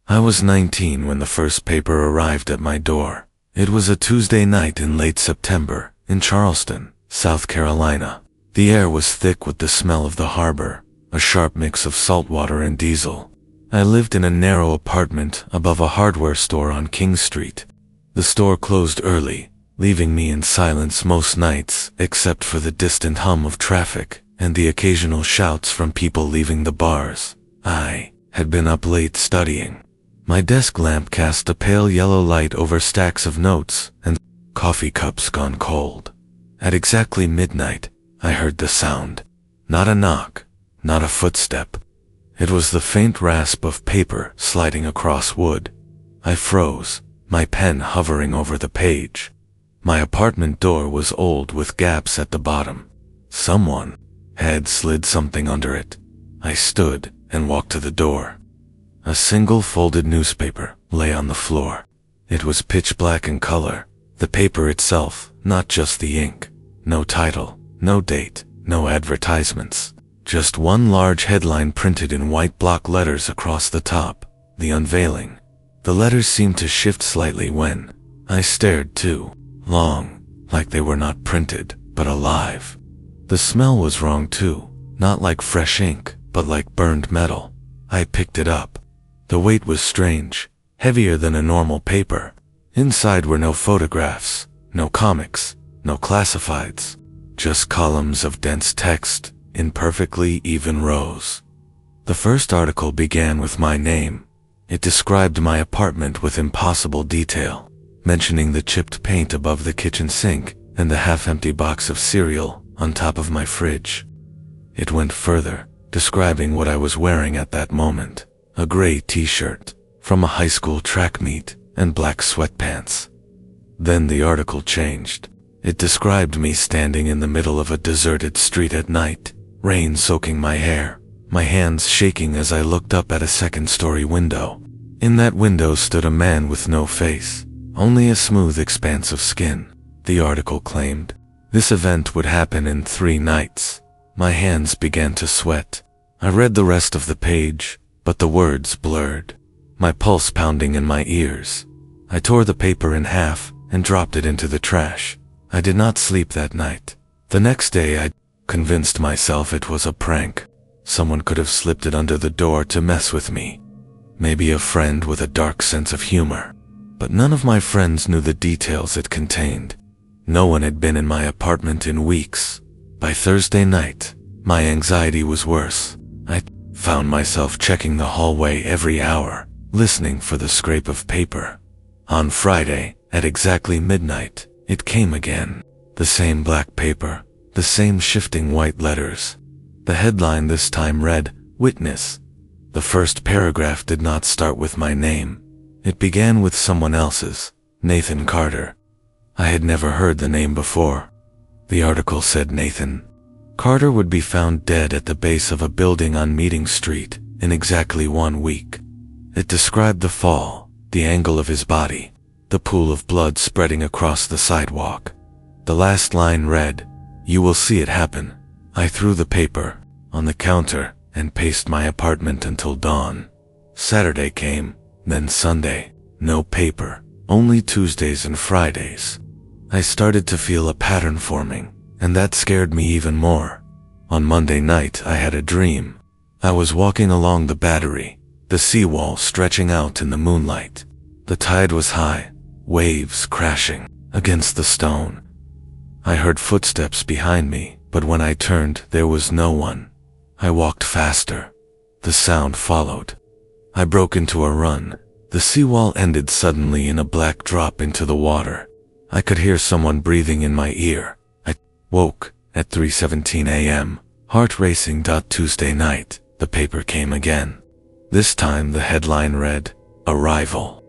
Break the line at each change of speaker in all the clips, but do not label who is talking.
I was 19 when the first paper arrived at my door. It was a Tuesday night in late September, in Charleston, South Carolina. The air was thick with the smell of the harbor, a sharp mix of salt water and diesel. I lived in a narrow apartment above a hardware store on King Street. The store closed early, leaving me in silence most nights except for the distant hum of traffic and the occasional shouts from people leaving the bars. I had been up late studying. My desk lamp cast a pale yellow light over stacks of notes and coffee cups gone cold. At exactly midnight, I heard the sound. Not a knock, not a footstep. It was the faint rasp of paper sliding across wood. I froze, my pen hovering over the page. My apartment door was old with gaps at the bottom. Someone had slid something under it. I stood and walked to the door. A single folded newspaper lay on the floor. It was pitch black in color, the paper itself, not just the ink. No title, no date, no advertisements. Just one large headline printed in white block letters across the top, The Unveiling. The letters seemed to shift slightly when I stared too long, like they were not printed, but alive. The smell was wrong too, not like fresh ink, but like burned metal. I picked it up. The weight was strange, heavier than a normal paper. Inside were no photographs, no comics, no classifieds, just columns of dense text in perfectly even rows. The first article began with my name. It described my apartment with impossible detail, mentioning the chipped paint above the kitchen sink and the half-empty box of cereal on top of my fridge. It went further, describing what I was wearing at that moment. A gray t-shirt from a high school track meet and black sweatpants. Then the article changed. It described me standing in the middle of a deserted street at night, rain soaking my hair, my hands shaking as I looked up at a second-story window. In that window stood a man with no face, only a smooth expanse of skin. The article claimed this event would happen in 3 nights. My hands began to sweat. I read the rest of the page, but the words blurred, my pulse pounding in my ears. I tore the paper in half and dropped it into the trash. I did not sleep that night. The next day I convinced myself it was a prank. Someone could have slipped it under the door to mess with me. Maybe a friend with a dark sense of humor. But none of my friends knew the details it contained. No one had been in my apartment in weeks. By Thursday night, my anxiety was worse. I found myself checking the hallway every hour, listening for the scrape of paper. On Friday, at exactly midnight, it came again. The same black paper, the same shifting white letters. The headline this time read, Witness. The first paragraph did not start with my name. It began with someone else's, Nathan Carter. I had never heard the name before. The article said Nathan Carter would be found dead at the base of a building on Meeting Street in exactly 1 week. It described the fall, the angle of his body, the pool of blood spreading across the sidewalk. The last line read, You will see it happen. I threw the paper on the counter and paced my apartment until dawn. Saturday came, then Sunday. No paper, only Tuesdays and Fridays. I started to feel a pattern forming, and that scared me even more. On Monday night I had a dream. I was walking along the Battery, the seawall stretching out in the moonlight. The tide was high, waves crashing against the stone. I heard footsteps behind me, but when I turned there was no one. I walked faster. The sound followed. I broke into a run. The seawall ended suddenly in a black drop into the water. I could hear someone breathing in my ear. I woke at 3:17 a.m., heart racing. Tuesday night, the paper came again. This time the headline read, Arrival.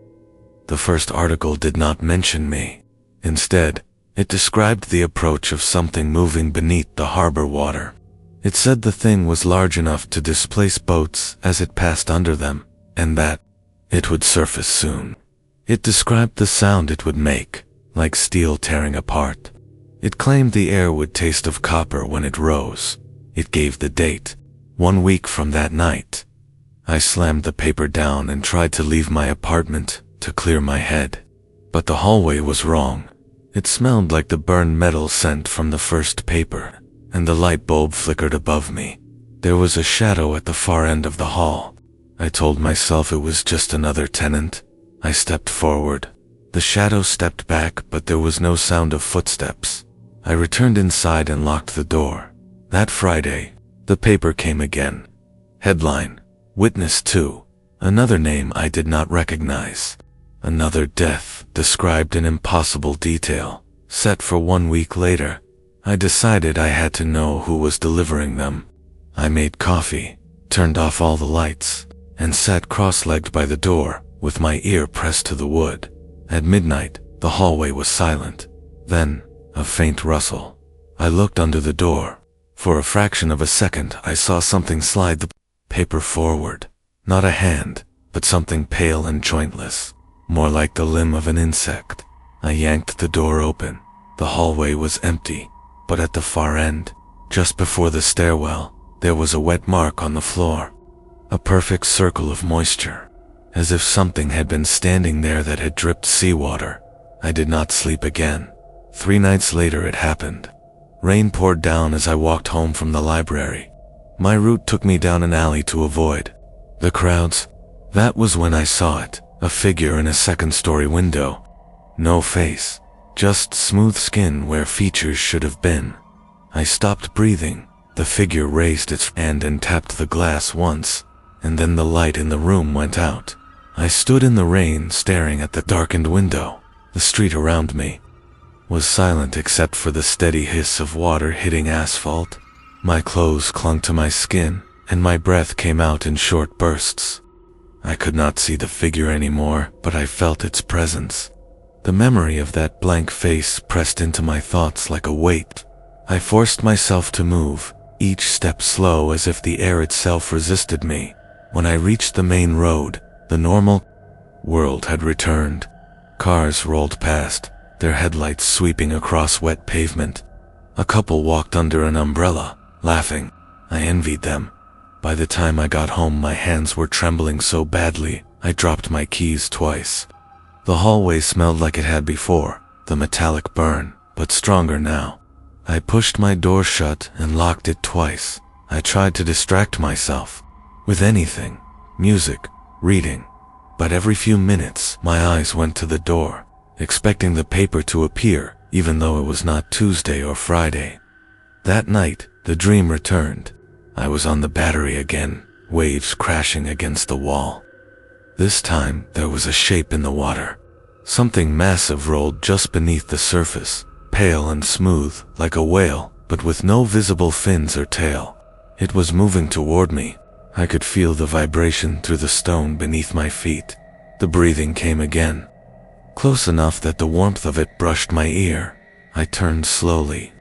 The first article did not mention me. Instead, it described the approach of something moving beneath the harbor water. It said the thing was large enough to displace boats as it passed under them, and that it would surface soon. It described the sound it would make, like steel tearing apart. It claimed the air would taste of copper when it rose. It gave the date, 1 week from that night. I slammed the paper down and tried to leave my apartment to clear my head. But the hallway was wrong. It smelled like the burned metal scent from the first paper, and the light bulb flickered above me. There was a shadow at the far end of the hall. I told myself it was just another tenant. I stepped forward. The shadow stepped back, but there was no sound of footsteps. I returned inside and locked the door. That Friday, the paper came again. Headline: Witness 2. Another name I did not recognize. Another death, described in impossible detail, set for 1 week later. I decided I had to know who was delivering them. I made coffee, turned off all the lights, and sat cross-legged by the door, with my ear pressed to the wood. At midnight, the hallway was silent. Then, a faint rustle. I looked under the door. For a fraction of a second, I saw something slide the paper forward. Not a hand, but something pale and jointless, more like the limb of an insect. I yanked the door open. The hallway was empty, but at the far end, just before the stairwell, there was a wet mark on the floor. A perfect circle of moisture, as if something had been standing there that had dripped seawater. I did not sleep again. 3 nights later it happened. Rain poured down as I walked home from the library. My route took me down an alley to avoid the crowds. That was when I saw it, a figure in a second-story window. No face, just smooth skin where features should have been. I stopped breathing. The figure raised its hand and tapped the glass once, and then the light in the room went out. I stood in the rain staring at the darkened window. The street around me was silent except for the steady hiss of water hitting asphalt. My clothes clung to my skin, and my breath came out in short bursts. I could not see the figure anymore, but I felt its presence. The memory of that blank face pressed into my thoughts like a weight. I forced myself to move, each step slow as if the air itself resisted me. When I reached the main road, the normal world had returned. Cars rolled past, their headlights sweeping across wet pavement. A couple walked under an umbrella, laughing. I envied them. By the time I got home, my hands were trembling so badly, I dropped my keys twice. The hallway smelled like it had before, the metallic burn, but stronger now. I pushed my door shut and locked it twice. I tried to distract myself with anything, music, reading, but every few minutes my eyes went to the door, expecting the paper to appear, even though it was not Tuesday or Friday. That night, the dream returned. I was on the Battery again, waves crashing against the wall. This time, there was a shape in the water. Something massive rolled just beneath the surface, pale and smooth, like a whale, but with no visible fins or tail. It was moving toward me. I could feel the vibration through the stone beneath my feet. The breathing came again, close enough that the warmth of it brushed my ear. I turned slowly.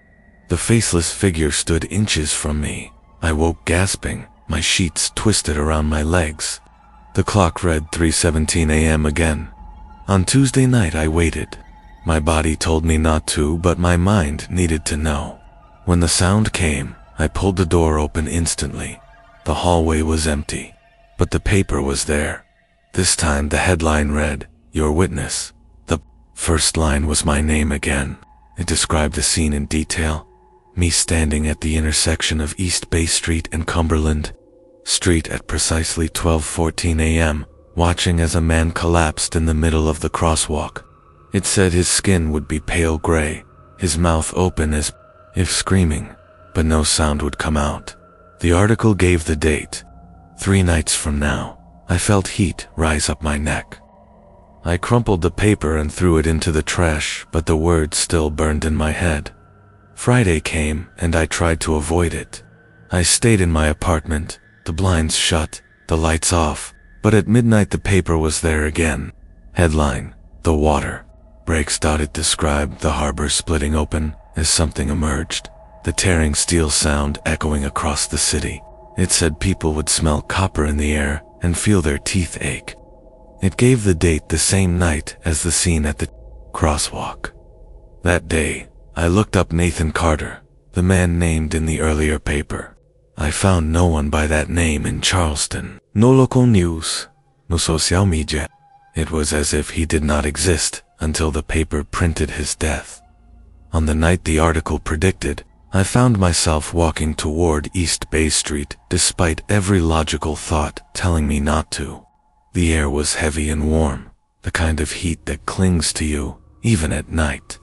The faceless figure stood inches from me. I woke gasping, my sheets twisted around my legs. The clock read 3:17 a.m. again. On Tuesday night I waited. My body told me not to, but my mind needed to know. When the sound came, I pulled the door open instantly. The hallway was empty, but the paper was there. This time the headline read, "Your Witness." The first line was my name again. It described the scene in detail. Me standing at the intersection of East Bay Street and Cumberland Street at precisely 12:14 a.m., watching as a man collapsed in the middle of the crosswalk. It said his skin would be pale gray, his mouth open as if screaming, but no sound would come out. The article gave the date, 3 nights from now. I felt heat rise up my neck. I crumpled the paper and threw it into the trash, but the words still burned in my head. Friday came, and I tried to avoid it. I stayed in my apartment, the blinds shut, the lights off, but at midnight the paper was there again. Headline: "The water breaks." It described the harbor splitting open as something emerged, the tearing steel sound echoing across the city. It said people would smell copper in the air and feel their teeth ache. It gave the date the same night as the scene at the crosswalk. That day, I looked up Nathan Carter, the man named in the earlier paper. I found no one by that name in Charleston. No local news, no social media. It was as if he did not exist until the paper printed his death. On the night the article predicted, I found myself walking toward East Bay Street despite every logical thought telling me not to. The air was heavy and warm, the kind of heat that clings to you, even at night.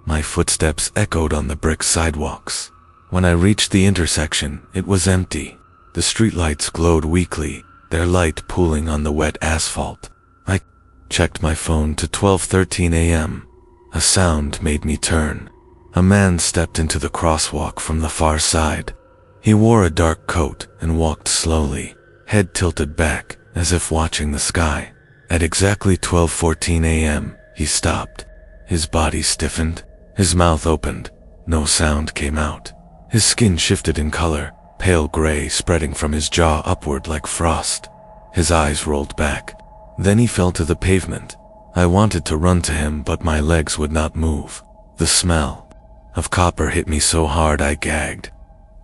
My footsteps echoed on the brick sidewalks. When I reached the intersection, it was empty. The streetlights glowed weakly, their light pooling on the wet asphalt. I checked my phone to 12:13 a.m. A sound made me turn. A man stepped into the crosswalk from the far side. He wore a dark coat and walked slowly, head tilted back, as if watching the sky. At exactly 12:14 a.m., he stopped. His body stiffened, his mouth opened. No sound came out. His skin shifted in color, pale gray spreading from his jaw upward like frost. His eyes rolled back. Then he fell to the pavement. I wanted to run to him, but my legs would not move. The smell of copper hit me so hard I gagged.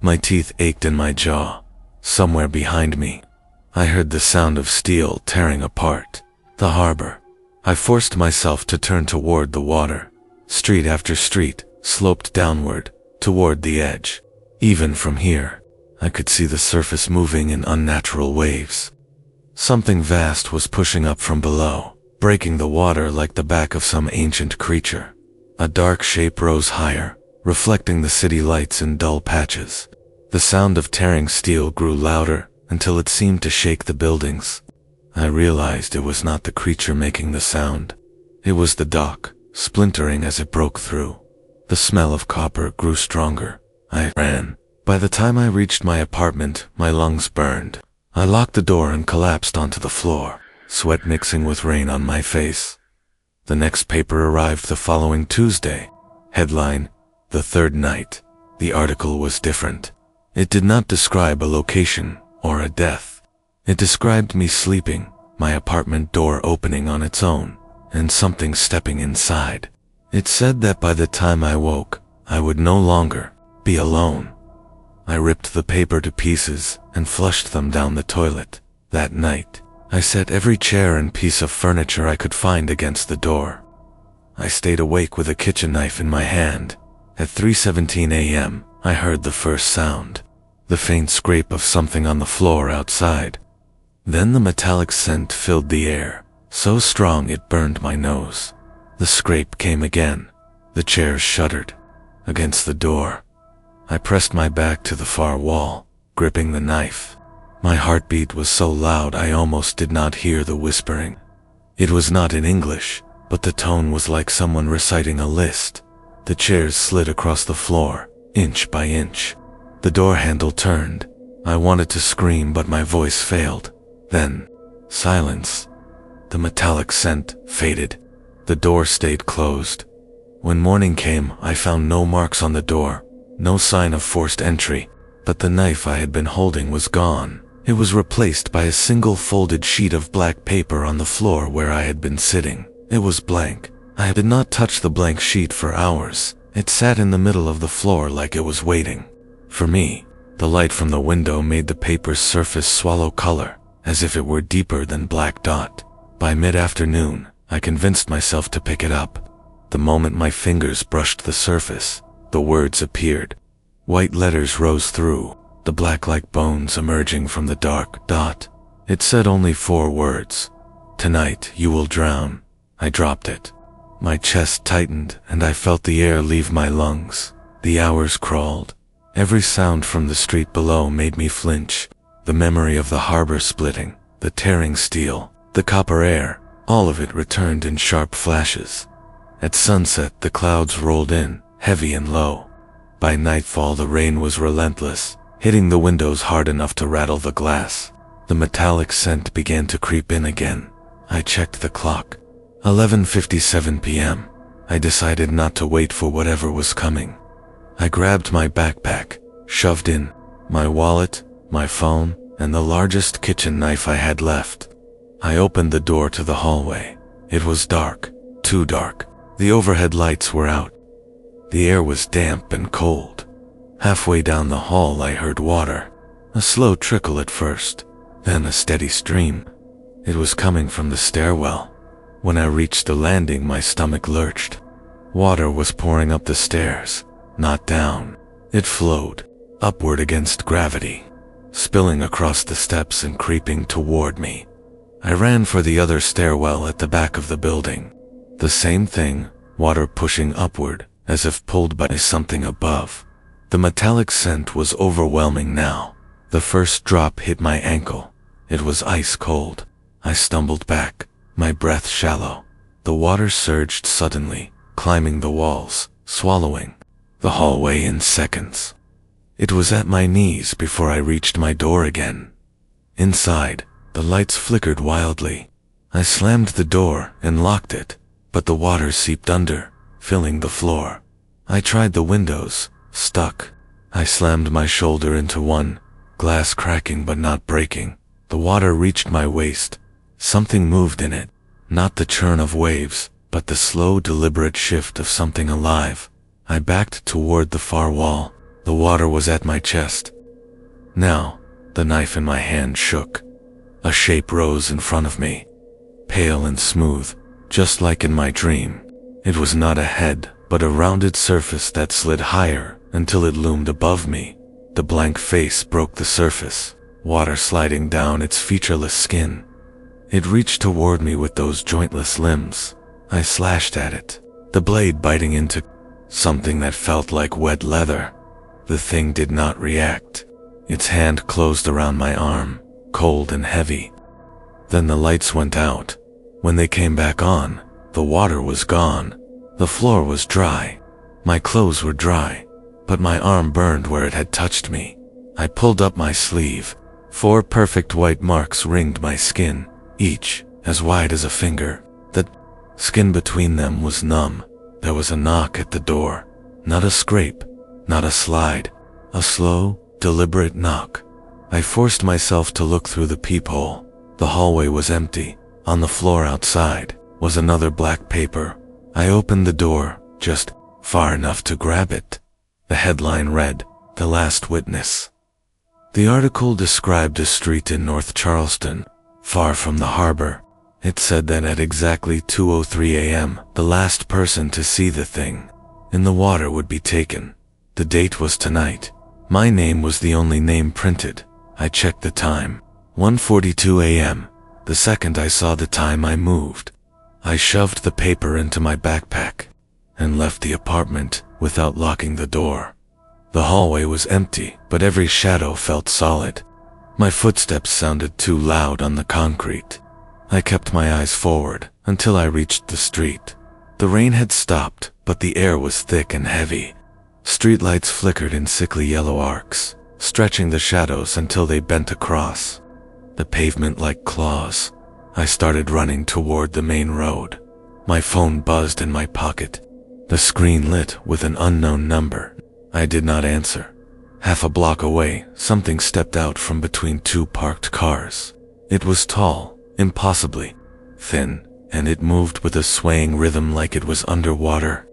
My teeth ached in my jaw. Somewhere behind me, I heard the sound of steel tearing apart. The harbor. I forced myself to turn toward the water. Street after street sloped downward, toward the edge. Even from here, I could see the surface moving in unnatural waves. Something vast was pushing up from below, breaking the water like the back of some ancient creature. A dark shape rose higher, reflecting the city lights in dull patches. The sound of tearing steel grew louder until it seemed to shake the buildings. I realized it was not the creature making the sound. It was the dock, splintering as it broke through. The smell of copper grew stronger. I ran. By the time I reached my apartment, my lungs burned. I locked the door and collapsed onto the floor, sweat mixing with rain on my face. The next paper arrived the following Tuesday. Headline: The Third Night. The article was different. It did not describe a location or a death. It described me sleeping, my apartment door opening on its own, and something stepping inside. It said that by the time I woke, I would no longer be alone. I ripped the paper to pieces and flushed them down the toilet. That night, I set every chair and piece of furniture I could find against the door. I stayed awake with a kitchen knife in my hand. At 3:17 a.m., I heard the first sound, the faint scrape of something on the floor outside. Then the metallic scent filled the air, so strong it burned my nose. The scrape came again. The chairs shuddered against the door. I pressed my back to the far wall, gripping the knife. My heartbeat was so loud I almost did not hear the whispering. It was not in English, but the tone was like someone reciting a list. The chairs slid across the floor, inch by inch. The door handle turned. I wanted to scream, but my voice failed. Then, silence. The metallic scent faded. The door stayed closed. When morning came, I found no marks on the door, no sign of forced entry, but the knife I had been holding was gone. It was replaced by a single folded sheet of black paper on the floor where I had been sitting. It was blank. I did not touch the blank sheet for hours. It sat in the middle of the floor like it was waiting for me. The light from the window made the paper's surface swallow color, as if it were deeper than black dot. By mid-afternoon, I convinced myself to pick it up. The moment my fingers brushed the surface, the words appeared. White letters rose through, the black like bones emerging from the dark dot. It said only 4 words. Tonight you will drown. I dropped it. My chest tightened and I felt the air leave my lungs. The hours crawled. Every sound from the street below made me flinch. The memory of the harbor splitting, the tearing steel, the copper air, all of it returned in sharp flashes. At sunset, the clouds rolled in, heavy and low. By nightfall, the rain was relentless, hitting the windows hard enough to rattle the glass. The metallic scent began to creep in again. I checked the clock. 11:57 p.m. I decided not to wait for whatever was coming. I grabbed my backpack, shoved in my wallet, my phone, and the largest kitchen knife I had left. I opened the door to the hallway. It was dark, too dark. The overhead lights were out. The air was damp and cold. Halfway down the hall I heard water. A slow trickle at first, then a steady stream. It was coming from the stairwell. When I reached the landing, my stomach lurched. Water was pouring up the stairs, not down. It flowed, upward against gravity, spilling across the steps and creeping toward me. I ran for the other stairwell at the back of the building. The same thing, water pushing upward, as if pulled by something above. The metallic scent was overwhelming now. The first drop hit my ankle. It was ice cold. I stumbled back, my breath shallow. The water surged suddenly, climbing the walls, swallowing the hallway in seconds. It was at my knees before I reached my door again. Inside, the lights flickered wildly. I slammed the door and locked it, but the water seeped under, filling the floor. I tried the windows, stuck. I slammed my shoulder into one, glass cracking but not breaking. The water reached my waist. Something moved in it, not the churn of waves, but the slow, deliberate shift of something alive. I backed toward the far wall. The water was at my chest. Now, the knife in my hand shook. A shape rose in front of me, pale and smooth, just like in my dream. It was not a head, but a rounded surface that slid higher until it loomed above me. The blank face broke the surface, water sliding down its featureless skin. It reached toward me with those jointless limbs. I slashed at it, the blade biting into something that felt like wet leather. The thing did not react. Its hand closed around my arm, cold and heavy. Then the lights went out. When they came back on, the water was gone. The floor was dry. My clothes were dry, but my arm burned where it had touched me. I pulled up my sleeve. 4 perfect white marks ringed my skin, each as wide as a finger. The skin between them was numb. There was a knock at the door. Not a scrape, not a slide. A slow, deliberate knock. I forced myself to look through the peephole. The hallway was empty. On the floor outside was another black paper. I opened the door, just far enough to grab it. The headline read, "The Last Witness." The article described a street in North Charleston, far from the harbor. It said that at exactly 2:03 a.m., the last person to see the thing in the water would be taken. The date was tonight. My name was the only name printed. I checked the time. 1:42 a.m. The second I saw the time, I moved. I shoved the paper into my backpack and left the apartment without locking the door. The hallway was empty, but every shadow felt solid. My footsteps sounded too loud on the concrete. I kept my eyes forward until I reached the street. The rain had stopped, but the air was thick and heavy. Streetlights flickered in sickly yellow arcs, stretching the shadows until they bent across the pavement like claws. I started running toward the main road. My phone buzzed in my pocket. The screen lit with an unknown number. I did not answer. Half a block away, something stepped out from between 2 parked cars. It was tall, impossibly thin, and it moved with a swaying rhythm like it was underwater.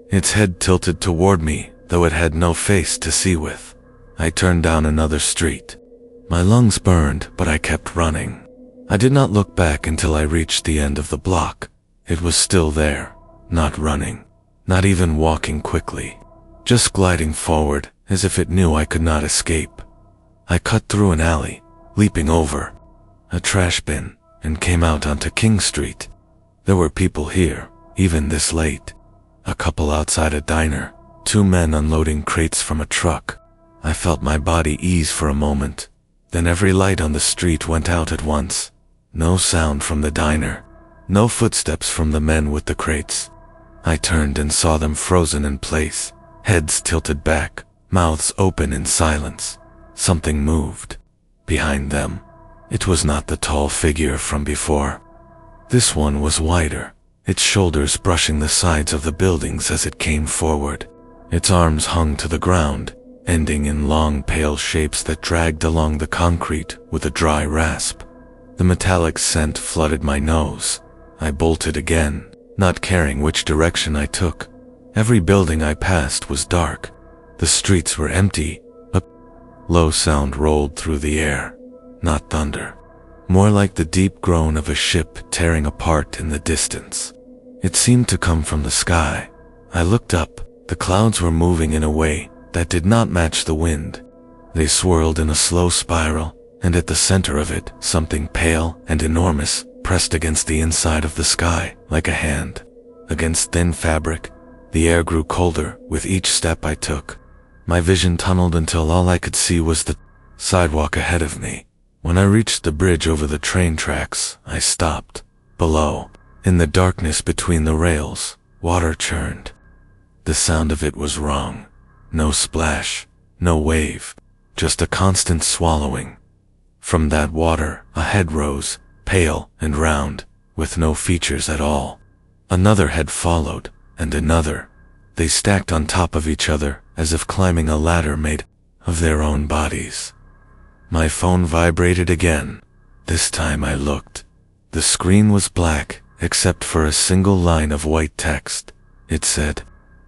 Its head tilted toward me, though it had no face to see with. I turned down another street. My lungs burned, but I kept running. I did not look back until I reached the end of the block. It was still there, not running, not even walking quickly, just gliding forward as if it knew I could not escape. I cut through an alley, leaping over a trash bin, and came out onto King Street. There were people here, even this late. A couple outside a diner, 2 men unloading crates from a truck. I felt my body ease for a moment. Then every light on the street went out at once. No sound from the diner. No footsteps from the men with the crates. I turned and saw them frozen in place, heads tilted back, mouths open in silence. Something moved behind them. It was not the tall figure from before. This one was wider, its shoulders brushing the sides of the buildings as it came forward. Its arms hung to the ground, ending in long pale shapes that dragged along the concrete with a dry rasp. The metallic scent flooded my nose. I bolted again, not caring which direction I took. Every building I passed was dark. The streets were empty. A Low sound rolled through the air, not thunder, more like the deep groan of a ship tearing apart in the distance. It seemed to come from the sky. I looked up. The clouds were moving in a way that did not match the wind. They swirled in a slow spiral, and at the center of it, something pale and enormous pressed against the inside of the sky like a hand. Against thin fabric, the air grew colder with each step I took. My vision tunneled until all I could see was the sidewalk ahead of me. When I reached the bridge over the train tracks, I stopped. Below, in the darkness between the rails, water churned. The sound of it was wrong. No splash, no wave, just a constant swallowing. From that water, a head rose, pale and round, with no features at all. Another head followed, and another. They stacked on top of each other, as if climbing a ladder made of their own bodies. My phone vibrated again. This time I looked. The screen was black, except for a single line of white text. It said,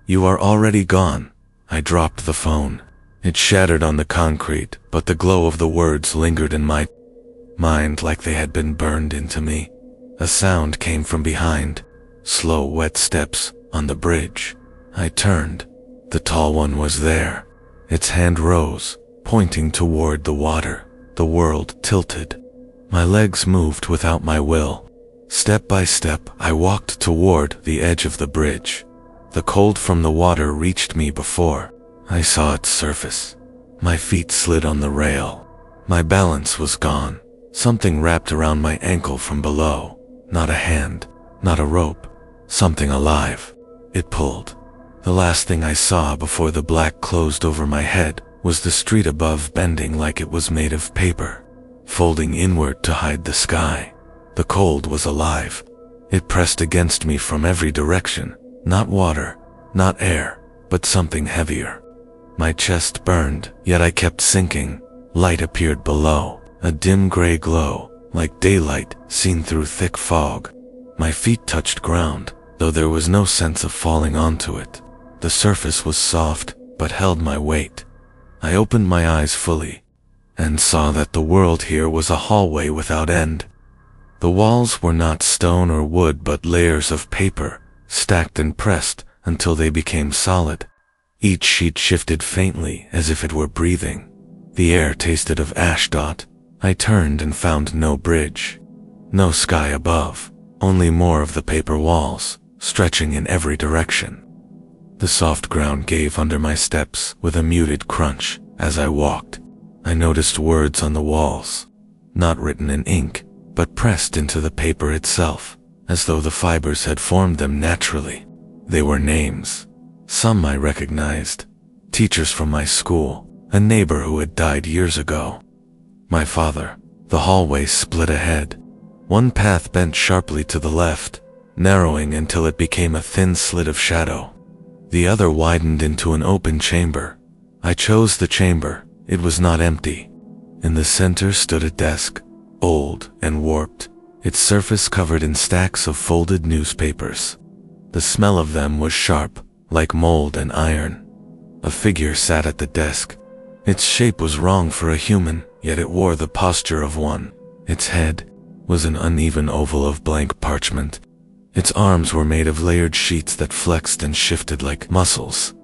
"You are already gone." I dropped the phone. It shattered on the concrete, but the glow of the words lingered in my mind like they had been burned into me. A sound came from behind. Slow, wet steps on the bridge. I turned. The tall one was there. Its hand rose, pointing toward the water. The world tilted. My legs moved without my will. Step by step, I walked toward the edge of the bridge. The cold from the water reached me before I saw its surface. My feet slid on the rail. My balance was gone. Something wrapped around my ankle from below. Not a hand, not a rope. Something alive. It pulled. The last thing I saw before the black closed over my head was the street above bending like it was made of paper, folding inward to hide the sky. The cold was alive. It pressed against me from every direction. Not water, not air, but something heavier. My chest burned, yet I kept sinking. Light appeared below, a dim gray glow, like daylight seen through thick fog. My feet touched ground, though there was no sense of falling onto it. The surface was soft, but held my weight. I opened my eyes fully, and saw that the world here was a hallway without end. The walls were not stone or wood but layers of paper, stacked and pressed until they became solid. Each sheet shifted faintly as if it were breathing. The air tasted of ashdot. I turned and found no bridge. No sky above, only more of the paper walls, stretching in every direction. The soft ground gave under my steps with a muted crunch as I walked. I noticed words on the walls, not written in ink, but pressed into the paper itself, as though the fibers had formed them naturally. They were names. Some I recognized. Teachers from my school, a neighbor who had died years ago. My father. The hallway split ahead. One path bent sharply to the left, narrowing until it became a thin slit of shadow. The other widened into an open chamber. I chose the chamber. It was not empty. In the center stood a desk, old and warped, its surface covered in stacks of folded newspapers. The smell of them was sharp, like mold and iron. A figure sat at the desk. Its shape was wrong for a human, yet it wore the posture of one. Its head was an uneven oval of blank parchment. Its arms were made of layered sheets that flexed and shifted like muscles.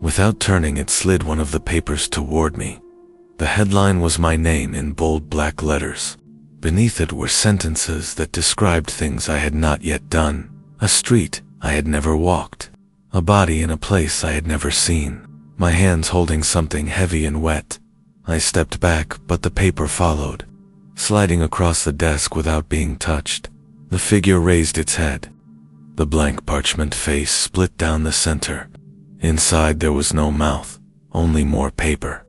Without turning, it slid one of the papers toward me. The headline was my name in bold black letters. Beneath it were sentences that described things I had not yet done. A street I had never walked. A body in a place I had never seen. My hands holding something heavy and wet. I stepped back, but the paper followed, sliding across the desk without being touched. The figure raised its head. The blank parchment face split down the center. Inside there was no mouth, only more paper,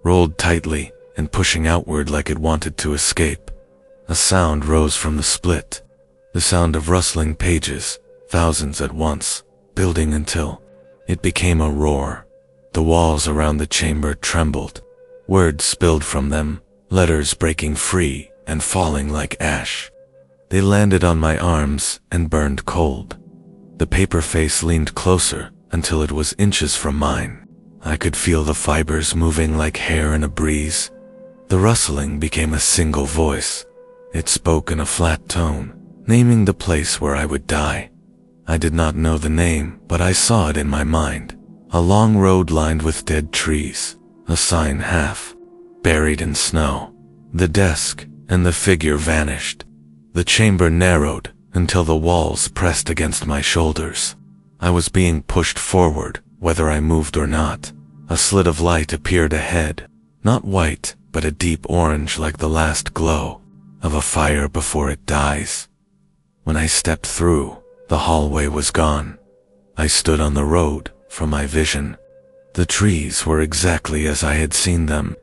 rolled tightly and pushing outward like it wanted to escape. A sound rose from the split, the sound of rustling pages, thousands at once, building until it became a roar. The walls around the chamber trembled. Words spilled from them, letters breaking free and falling like ash. They landed on my arms and burned cold. The paper face leaned closer until it was inches from mine. I could feel the fibers moving like hair in a breeze. The rustling became a single voice. It spoke in a flat tone, naming the place where I would die. I did not know the name, but I saw it in my mind. A long road lined with dead trees, a sign half buried in snow. The desk and the figure vanished. The chamber narrowed until the walls pressed against my shoulders. I was being pushed forward, whether I moved or not. A slit of light appeared ahead, not white, but a deep orange like the last glow of a fire before it dies. When I stepped through, the hallway was gone. I stood on the road from my vision. The trees were exactly as I had seen them.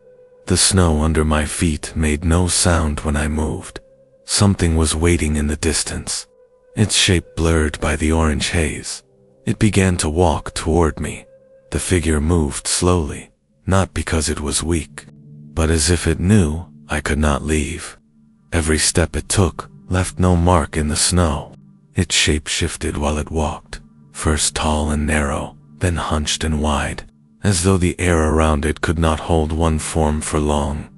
The snow under my feet made no sound when I moved. Something was waiting in the distance, its shape blurred by the orange haze. It began to walk toward me. The figure moved slowly, not because it was weak, but as if it knew I could not leave. Every step it took left no mark in the snow. Its shape shifted while it walked, first tall and narrow, then hunched and wide, as though the air around it could not hold one form for long.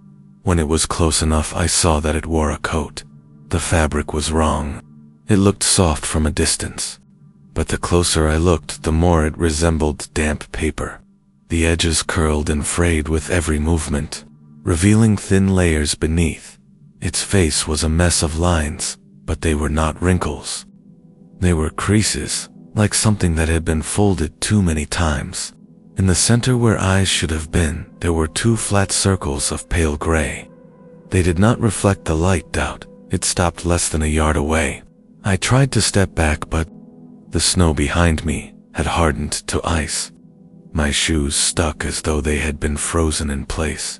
When it was close enough, I saw that it wore a coat. The fabric was wrong. It looked soft from a distance, but the closer I looked, the more it resembled damp paper. The edges curled and frayed with every movement, revealing thin layers beneath. Its face was a mess of lines, but they were not wrinkles. They were creases, like something that had been folded too many times. In the center where eyes should have been, there were two flat circles of pale gray. They did not reflect the light out. It stopped less than a yard away. I tried to step back, but the snow behind me had hardened to ice. My shoes stuck as though they had been frozen in place.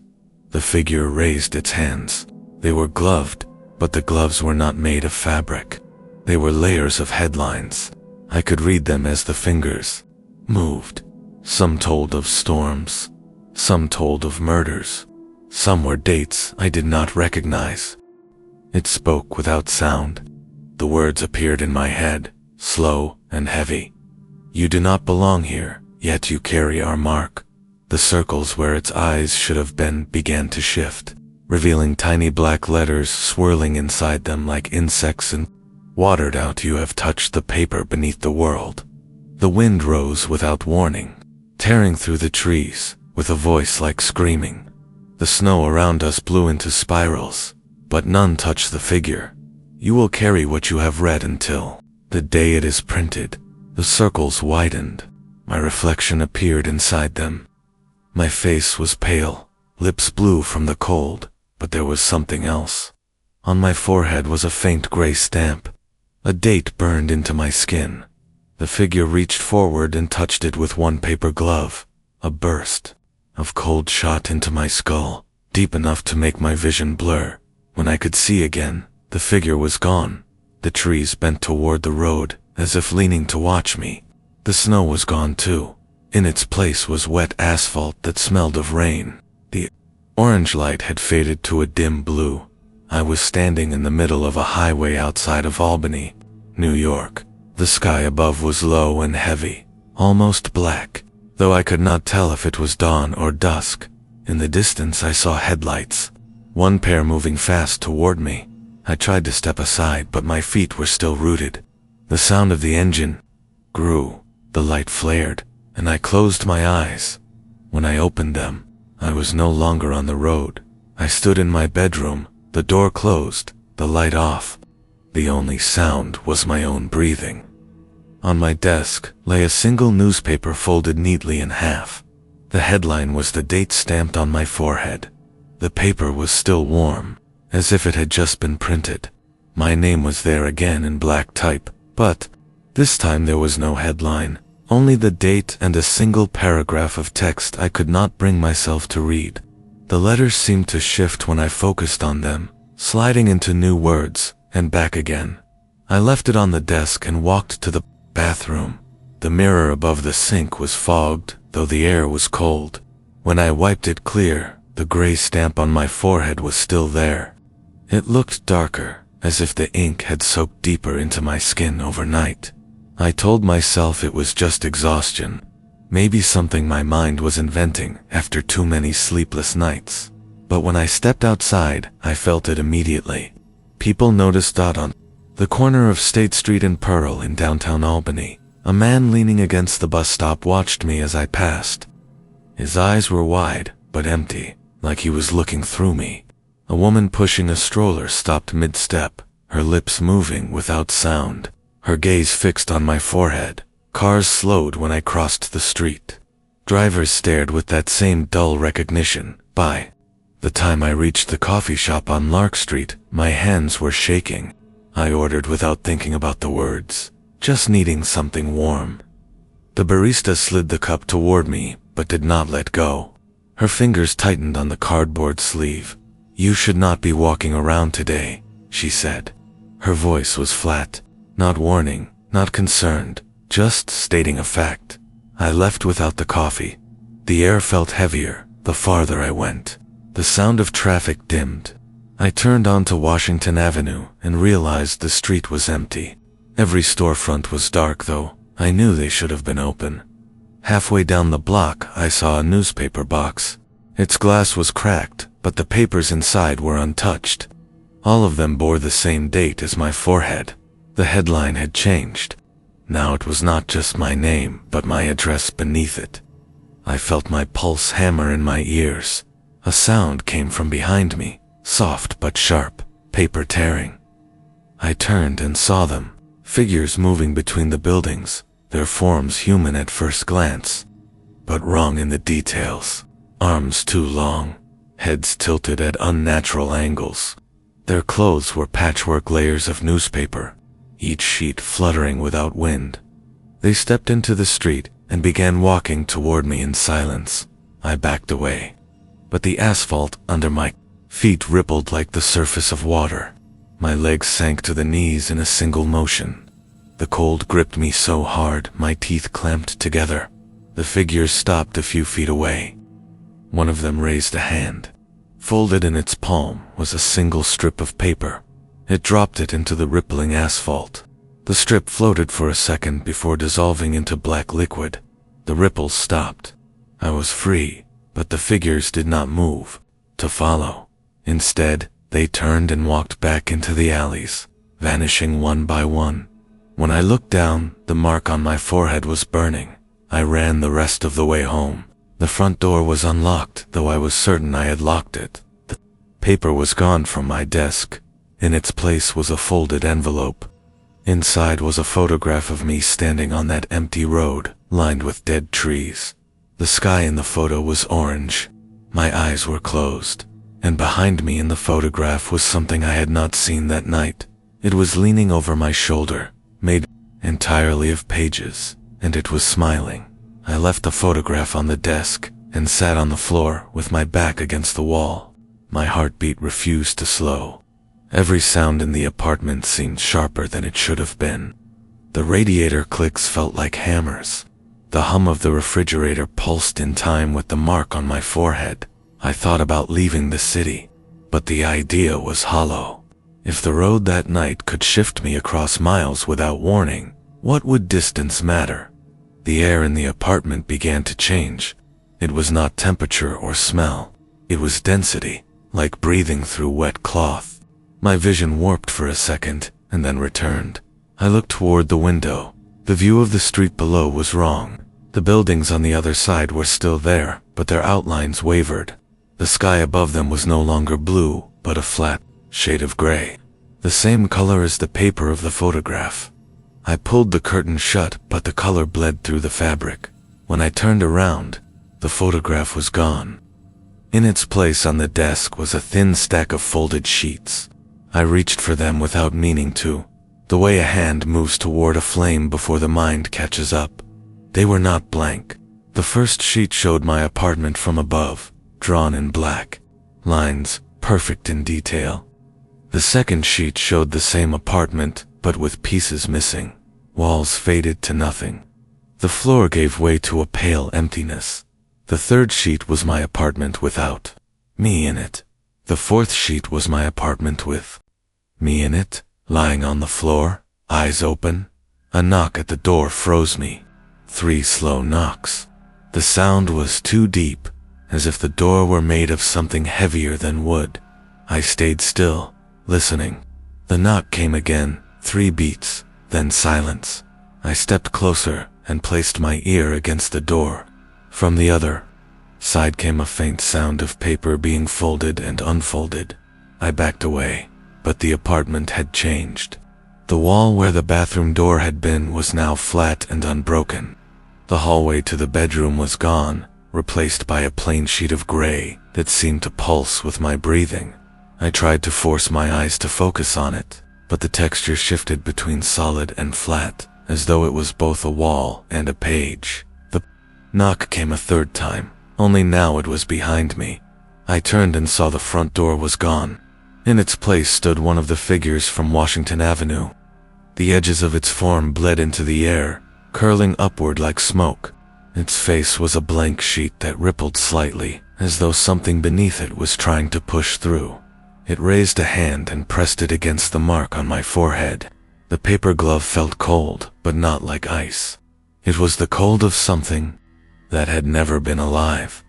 The figure raised its hands. They were gloved, but the gloves were not made of fabric. They were layers of headlines. I could read them as the fingers moved. Some told of storms, some told of murders, some were dates I did not recognize. It spoke without sound. The words appeared in my head, slow and heavy. You do not belong here, yet you carry our mark. The circles where its eyes should have been began to shift, revealing tiny black letters swirling inside them like insects, and watered out. You have touched the paper beneath the world. The wind rose without warning, tearing through the trees with a voice like screaming. The snow around us blew into spirals, but none touched the figure. You will carry what you have read until the day it is printed. The circles widened. My reflection appeared inside them. My face was pale, lips blue from the cold, but there was something else. On my forehead was a faint gray stamp. A date burned into my skin. The figure reached forward and touched it with one paper glove. A burst of cold shot into my skull, deep enough to make my vision blur. When I could see again, the figure was gone. The trees bent toward the road, as if leaning to watch me. The snow was gone too. In its place was wet asphalt that smelled of rain. The orange light had faded to a dim blue. I was standing in the middle of a highway outside of Albany, New York. The sky above was low and heavy, almost black, though I could not tell if it was dawn or dusk. In the distance I saw headlights, one pair moving fast toward me. I tried to step aside, but my feet were still rooted. The sound of the engine grew, the light flared, and I closed my eyes. When I opened them, I was no longer on the road. I stood in my bedroom, the door closed, the light off. The only sound was my own breathing. On my desk lay a single newspaper folded neatly in half. The headline was the date stamped on my forehead. The paper was still warm, as if it had just been printed. My name was there again in black type, but this time there was no headline, only the date and a single paragraph of text I could not bring myself to read. The letters seemed to shift when I focused on them, sliding into new words and back again. I left it on the desk and walked to the bathroom. The mirror above the sink was fogged, though the air was cold. When I wiped it clear, the gray stamp on my forehead was still there. It looked darker, as if the ink had soaked deeper into my skin overnight. I told myself it was just exhaustion, Maybe something my mind was inventing after too many sleepless nights. But when I stepped outside, I felt it immediately. People noticed that on the corner of State Street and Pearl in downtown Albany, a man leaning against the bus stop watched me as I passed. His eyes were wide, but empty, like he was looking through me. A woman pushing a stroller stopped mid-step, her lips moving without sound, her gaze fixed on my forehead. Cars slowed when I crossed the street. Drivers stared with that same dull recognition. By the time I reached the coffee shop on Lark Street, my hands were shaking. I ordered without thinking about the words, just needing something warm. The barista slid the cup toward me, but did not let go. Her fingers tightened on the cardboard sleeve. "You should not be walking around today," she said. Her voice was flat, not warning, not concerned, just stating a fact. I left without the coffee. The air felt heavier the farther I went. The sound of traffic dimmed. I turned onto Washington Avenue and realized the street was empty. Every storefront was dark, though I knew they should have been open. Halfway down the block, I saw a newspaper box. Its glass was cracked, but the papers inside were untouched. All of them bore the same date as my forehead. The headline had changed. Now it was not just my name, but my address beneath it. I felt my pulse hammer in my ears. A sound came from behind me, soft but sharp, paper tearing. I turned and saw them, figures moving between the buildings, their forms human at first glance, but wrong in the details. Arms too long, heads tilted at unnatural angles. Their clothes were patchwork layers of newspaper, each sheet fluttering without wind. They stepped into the street and began walking toward me in silence. I backed away, but the asphalt under my feet rippled like the surface of water. My legs sank to the knees in a single motion. The cold gripped me so hard my teeth clamped together. The figures stopped a few feet away. One of them raised a hand. Folded in its palm was a single strip of paper. It dropped it into the rippling asphalt. The strip floated for a second before dissolving into black liquid. The ripples stopped. I was free, but the figures did not move to follow. Instead, they turned and walked back into the alleys, vanishing one by one. When I looked down, the mark on my forehead was burning. I ran the rest of the way home. The front door was unlocked, though I was certain I had locked it. The paper was gone from my desk. In its place was a folded envelope. Inside was a photograph of me standing on that empty road, lined with dead trees. The sky in the photo was orange. My eyes were closed, and behind me in the photograph was something I had not seen that night. It was leaning over my shoulder, made entirely of pages, and it was smiling. I left the photograph on the desk and sat on the floor with my back against the wall. My heartbeat refused to slow. Every sound in the apartment seemed sharper than it should have been. The radiator clicks felt like hammers. The hum of the refrigerator pulsed in time with the mark on my forehead. I thought about leaving the city, but the idea was hollow. If the road that night could shift me across miles without warning, what would distance matter? The air in the apartment began to change. It was not temperature or smell. It was density, like breathing through wet cloth. My vision warped for a second, and then returned. I looked toward the window. The view of the street below was wrong. The buildings on the other side were still there, but their outlines wavered. The sky above them was no longer blue, but a flat shade of gray, the same color as the paper of the photograph. I pulled the curtain shut, but the color bled through the fabric. When I turned around, the photograph was gone. In its place on the desk was a thin stack of folded sheets. I reached for them without meaning to, the way a hand moves toward a flame before the mind catches up. They were not blank. The first sheet showed my apartment from above, drawn in black. Lines, perfect in detail. The second sheet showed the same apartment, but with pieces missing. Walls faded to nothing. The floor gave way to a pale emptiness. The third sheet was my apartment without me in it. The fourth sheet was my apartment with me in it, lying on the floor, eyes open. A knock at the door froze me. 3 slow knocks. The sound was too deep, as if the door were made of something heavier than wood. I stayed still, listening. The knock came again, 3 beats, then silence. I stepped closer and placed my ear against the door. From the other side came a faint sound of paper being folded and unfolded. I backed away, but the apartment had changed. The wall where the bathroom door had been was now flat and unbroken. The hallway to the bedroom was gone, replaced by a plain sheet of gray that seemed to pulse with my breathing. I tried to force my eyes to focus on it, but the texture shifted between solid and flat, as though it was both a wall and a page. The knock came a third time, only now it was behind me. I turned and saw the front door was gone. In its place stood one of the figures from Washington Avenue. The edges of its form bled into the air, curling upward like smoke. Its face was a blank sheet that rippled slightly, as though something beneath it was trying to push through. It raised a hand and pressed it against the mark on my forehead. The paper glove felt cold, but not like ice. It was the cold of something that had never been alive.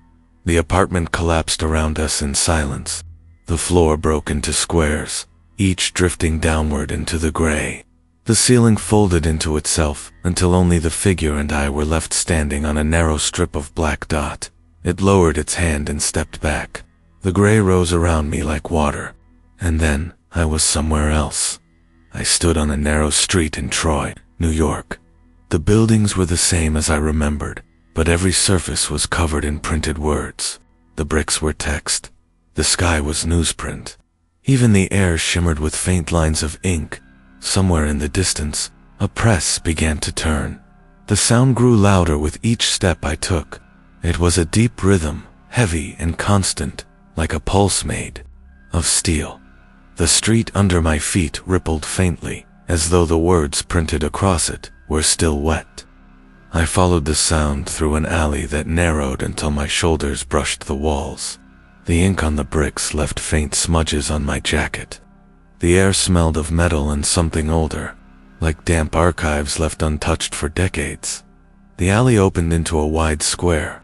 The apartment collapsed around us in silence. The floor broke into squares, each drifting downward into the gray. The ceiling folded into itself until only the figure and I were left standing on a narrow strip of black dot. It lowered its hand and stepped back. The gray rose around me like water, and then I was somewhere else. I stood on a narrow street in Troy, New York. The buildings were the same as I remembered, but every surface was covered in printed words. The bricks were text. The sky was newsprint. Even the air shimmered with faint lines of ink. Somewhere in the distance, a press began to turn. The sound grew louder with each step I took. It was a deep rhythm, heavy and constant, like a pulse made of steel. The street under my feet rippled faintly, as though the words printed across it were still wet. I followed the sound through an alley that narrowed until my shoulders brushed the walls. The ink on the bricks left faint smudges on my jacket. The air smelled of metal and something older, like damp archives left untouched for decades. The alley opened into a wide square.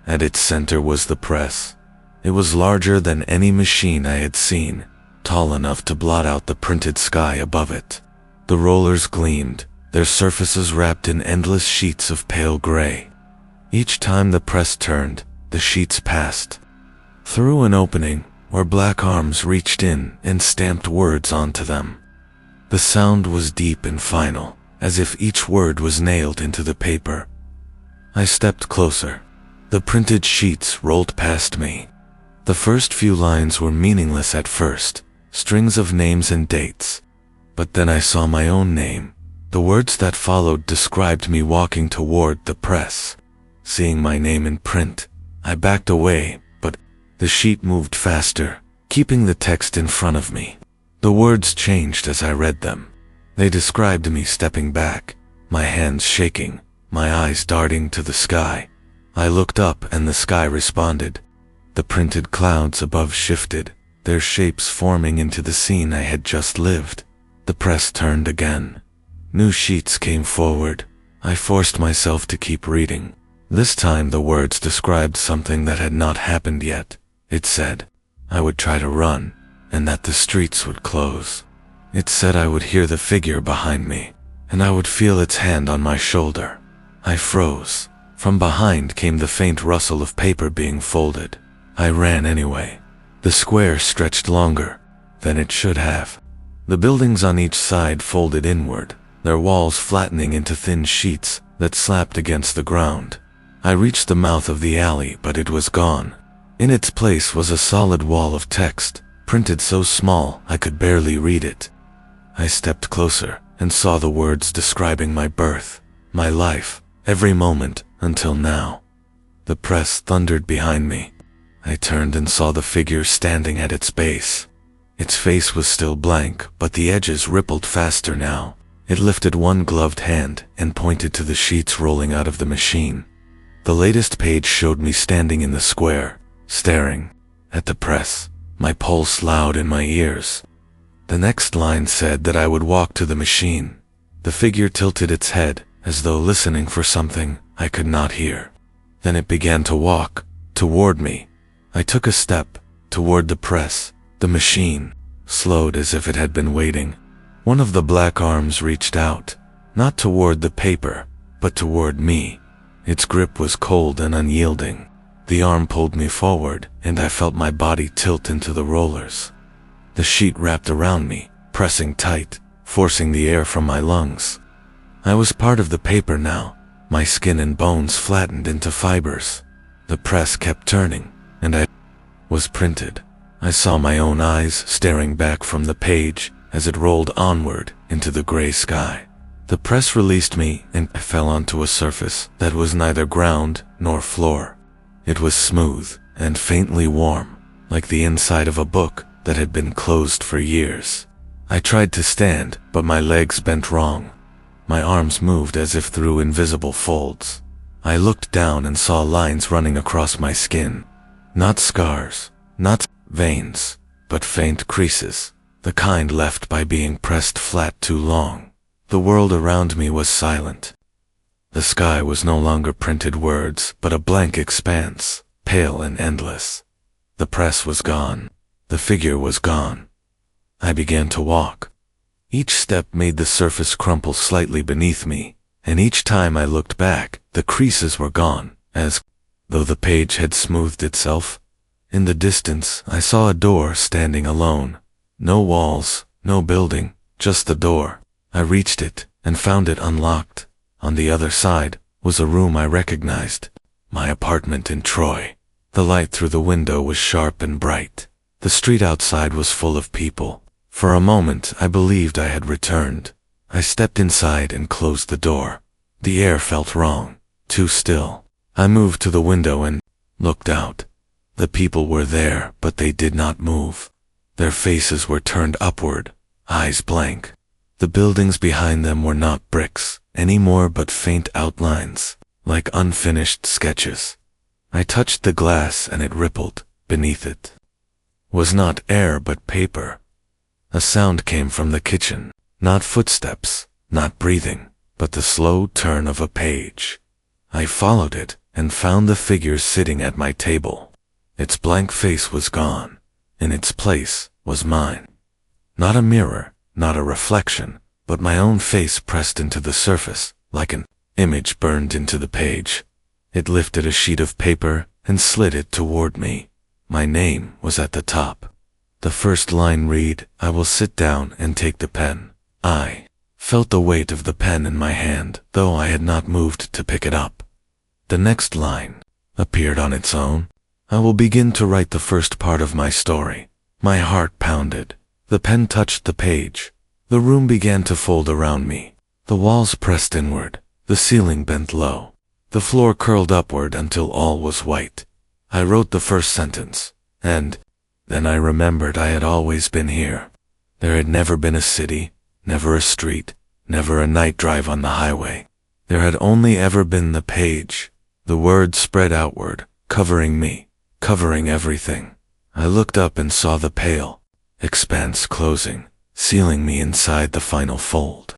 At its center was the press. It was larger than any machine I had seen, tall enough to blot out the printed sky above it. The rollers gleamed, their surfaces wrapped in endless sheets of pale gray. Each time the press turned, the sheets passed through an opening where black arms reached in and stamped words onto them. The sound was deep and final, as if each word was nailed into the paper. I stepped closer. The printed sheets rolled past me. The first few lines were meaningless at first, strings of names and dates. But then I saw my own name. The words that followed described me walking toward the press. Seeing my name in print, I backed away, but the sheet moved faster, keeping the text in front of me. The words changed as I read them. They described me stepping back, my hands shaking, my eyes darting to the sky. I looked up and the sky responded. The printed clouds above shifted, their shapes forming into the scene I had just lived. The press turned again. New sheets came forward. I forced myself to keep reading. This time the words described something that had not happened yet. It said I would try to run, and that the streets would close. It said I would hear the figure behind me, and I would feel its hand on my shoulder. I froze. From behind came the faint rustle of paper being folded. I ran anyway. The square stretched longer than it should have. The buildings on each side folded inward, their walls flattening into thin sheets that slapped against the ground. I reached the mouth of the alley, but it was gone. In its place was a solid wall of text, printed so small I could barely read it. I stepped closer and saw the words describing my birth, my life, every moment until now. The press thundered behind me. I turned and saw the figure standing at its base. Its face was still blank, but the edges rippled faster now. It lifted one gloved hand and pointed to the sheets rolling out of the machine. The latest page showed me standing in the square, staring at the press, my pulse loud in my ears. The next line said that I would walk to the machine. The figure tilted its head, as though listening for something I could not hear. Then it began to walk toward me. I took a step toward the press. The machine slowed as if it had been waiting. One of the black arms reached out, not toward the paper, but toward me. Its grip was cold and unyielding. The arm pulled me forward, and I felt my body tilt into the rollers. The sheet wrapped around me, pressing tight, forcing the air from my lungs. I was part of the paper now. My skin and bones flattened into fibers. The press kept turning, and I was printed. I saw my own eyes staring back from the page as it rolled onward into the gray sky. The press released me, and I fell onto a surface that was neither ground nor floor. It was smooth and faintly warm, like the inside of a book that had been closed for years. I tried to stand, but my legs bent wrong. My arms moved as if through invisible folds. I looked down and saw lines running across my skin. Not scars, not veins, but faint creases, the kind left by being pressed flat too long. The world around me was silent. The sky was no longer printed words, but a blank expanse, pale and endless. The press was gone. The figure was gone. I began to walk. Each step made the surface crumple slightly beneath me, and each time I looked back, the creases were gone, as though the page had smoothed itself. In the distance, I saw a door standing alone. No walls, no building, just the door. I reached it and found it unlocked. On the other side was a room I recognized, my apartment in Troy. The light through the window was sharp and bright. The street outside was full of people. For a moment, I believed I had returned. I stepped inside and closed the door. The air felt wrong, too still. I moved to the window and looked out. The people were there, but they did not move. Their faces were turned upward, eyes blank. The buildings behind them were not bricks anymore, but faint outlines, like unfinished sketches. I touched the glass and it rippled beneath it. Was not air but paper. A sound came from the kitchen, not footsteps, not breathing, but the slow turn of a page. I followed it and found the figure sitting at my table. Its blank face was gone. In its place was mine. Not a mirror, not a reflection, but my own face pressed into the surface, like an image burned into the page. It lifted a sheet of paper and slid it toward me. My name was at the top. The first line read, "I will sit down and take the pen." I felt the weight of the pen in my hand, though I had not moved to pick it up. The next line appeared on its own. "I will begin to write the first part of my story." My heart pounded. The pen touched the page. The room began to fold around me. The walls pressed inward. The ceiling bent low. The floor curled upward until all was white. I wrote the first sentence, and then I remembered I had always been here. There had never been a city, never a street, never a night drive on the highway. There had only ever been the page. The words spread outward, covering me, covering everything. I looked up and saw the pale expanse closing, sealing me inside the final fold.